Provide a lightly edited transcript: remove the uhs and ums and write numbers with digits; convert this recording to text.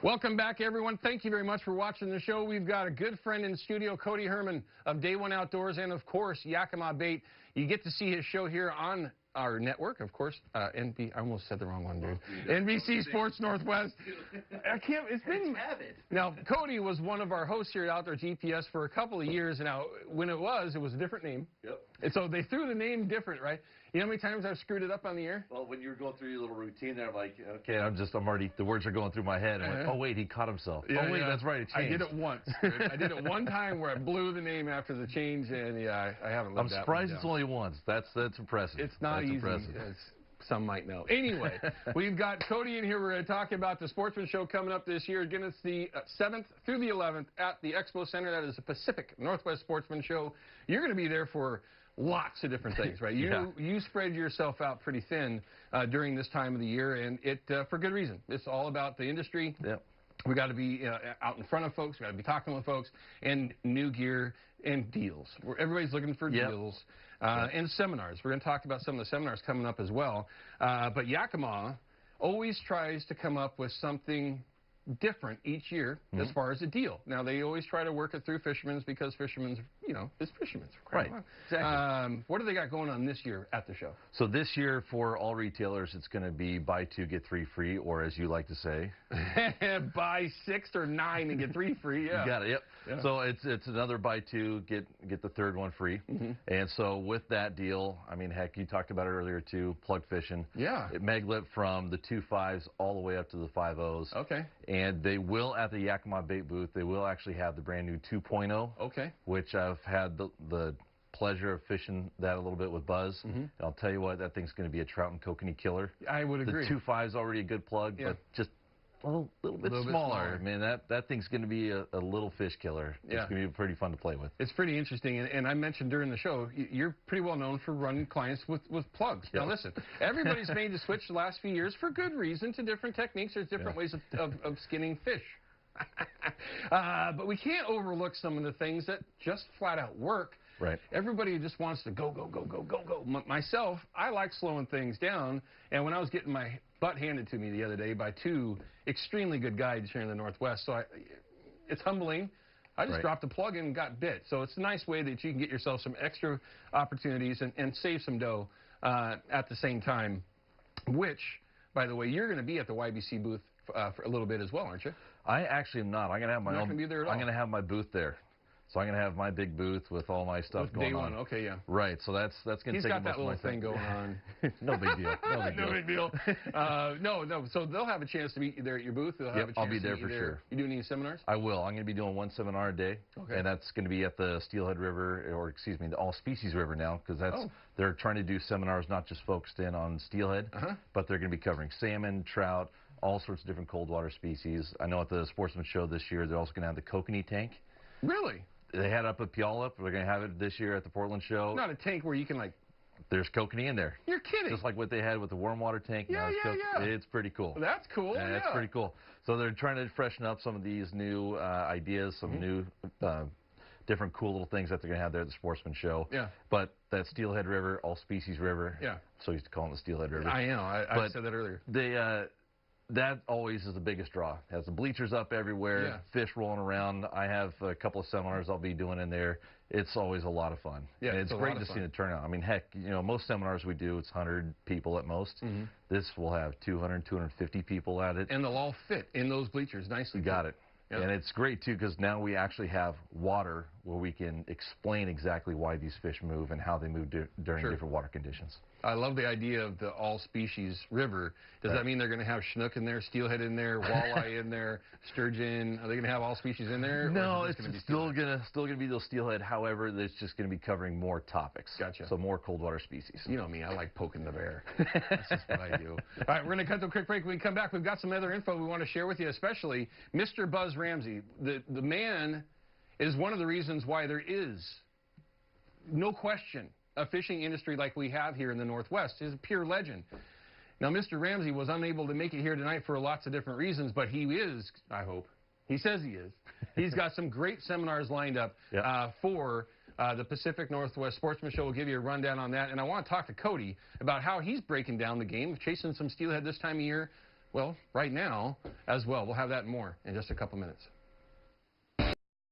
Welcome back, everyone. Thank you very much for watching the show. We've got a good friend in studio, Cody Herman of Day One Outdoors, and of course, Yakima Bait. You get to see his show here on our network, of course. I almost said the wrong one, dude. NBC Sports Northwest. I can't. It's been. Now, Cody was one of our hosts here at Outdoor GPS for a couple of years. Now, when it was a different name. Yep. And so they threw the name different, right? You know how many times I've screwed it up on the air? Well, when you were going through your little routine there, I'm like, okay, I'm already, the words are going through my head. I'm like, oh, wait, he caught himself. Yeah, oh, wait, that's right, it changed. I did it once. I did it one time where I blew the name after the change, and yeah, I haven't lived that. I'm surprised it's only once. That's impressive. It's not easy, as some might know. Anyway, we've got Cody in here. We're going to talk about the Sportsman Show coming up this year. Again, it's the 7th through the 11th at the Expo Center. That is the Pacific Northwest Sportsman Show. You're going to be there for lots of different things, right? You spread yourself out pretty thin during this time of the year, and it for good reason. It's all about the industry. Yep. We got to be out in front of folks. We got to be talking with folks, and new gear and deals. Everybody's looking for deals and seminars. We're going to talk about some of the seminars coming up as well. But Yakima always tries to come up with something different each year as far as a deal. Now, they always try to work it through fishermen's because fishermen's, it's fishermen's. Right, exactly. What do they got going on this year at the show? So this year, for all retailers, it's going to be buy 2, get 3 free, or as you like to say. Buy 6 or 9 and get 3 free, yeah. You got it, yep. Yeah. So it's another buy 2, get the third one free. And so with that deal, I mean, heck, you talked about it earlier too, plug fishing. Yeah. It mag-lip from the 2.5s all the way up to the 5.0s. Okay. And they will, at the Yakima Bait booth, they will actually have the brand new 2.0. Okay. Which I've had the pleasure of fishing that a little bit with Buzz. And I'll tell you what, that thing's going to be a trout and kokanee killer. I would agree. The 2.5 is already a good plug, but just a little bit smaller. I mean, that thing's going to be a little fish killer. Yeah. It's going to be pretty fun to play with. It's pretty interesting, and I mentioned during the show, you're pretty well known for running clients with plugs. Now listen, everybody's made the switch the last few years for good reason to different techniques. There's different ways of skinning fish. But we can't overlook some of the things that just flat out work. Right. Everybody just wants to go, go, go, go, go, go. Myself, I like slowing things down, and when I was getting my butt handed to me the other day by 2 extremely good guides here in the Northwest, so it's humbling. I just dropped the plug in and got bit. So it's a nice way that you can get yourself some extra opportunities and save some dough at the same time, which, by the way, you're going to be at the YBC booth for a little bit as well, aren't you? I actually am not. I'm going to have my own. Not going to be there at all. I'm going to have my booth there. So I'm going to have my big booth with all my stuff going on. Day One, okay, yeah. Right, so that's going to take He's got that most little of my thing going on. No big deal. No big deal. No. So they'll have a chance to be there at your booth. They'll have a chance I'll be there to for sure. You doing any seminars? I will. I'm going to be doing 1 seminar a day, and that's going to be at the Steelhead River, or excuse me, the All Species River now, because they're trying to do seminars not just focused in on steelhead, but they're going to be covering salmon, trout, all sorts of different cold water species. I know at the Sportsman Show this year, they're also going to have the kokanee tank. Really? They had it up at Puyallup. They're going to have it this year at the Portland Show. Not a tank where you can, like... There's kokanee in there. You're kidding. Just like what they had with the warm water tank. Yeah. It's pretty cool. That's cool, It's pretty cool. So they're trying to freshen up some of these new ideas, some new different cool little things that they're going to have there at the Sportsman Show. Yeah. But that Steelhead River, All Species River. Yeah. So I used to call it the Steelhead River. I know. I said that earlier. That always is the biggest draw. Has the bleachers up everywhere, fish rolling around. I have a couple of seminars I'll be doing in there. It's always a lot of fun. Yeah, and it's great to see the turnout. I mean, heck, most seminars we do, it's 100 people at most. This will have 200, 250 people at it. And they'll all fit in those bleachers nicely. You got it. Yep. And it's great, too, because now we actually have water where we can explain exactly why these fish move and how they move during different water conditions. I love the idea of the all-species river. Does that mean they're going to have Chinook in there, steelhead in there, walleye in there, sturgeon? Are they going to have all species in there? No, it's still going to be those steelhead. However, it's just going to be covering more topics. Gotcha. So more cold water species. You know me, I like poking the bear. That's just what I do. All right, we're going to cut to a quick break. When we come back, we've got some other info we want to share with you, especially Mr. Buzz Ramsey. The man is one of the reasons why there is no question a fishing industry like we have here in the Northwest. Is a pure legend. Now, Mr. Ramsey was unable to make it here tonight for lots of different reasons, but he is, I hope. He says he is. He's got some great seminars lined up for the Pacific Northwest Sportsman Show. We'll give you a rundown on that. And I want to talk to Cody about how he's breaking down the game of chasing some steelhead this time of year Well, right now as well. We'll have that and more in just a couple minutes.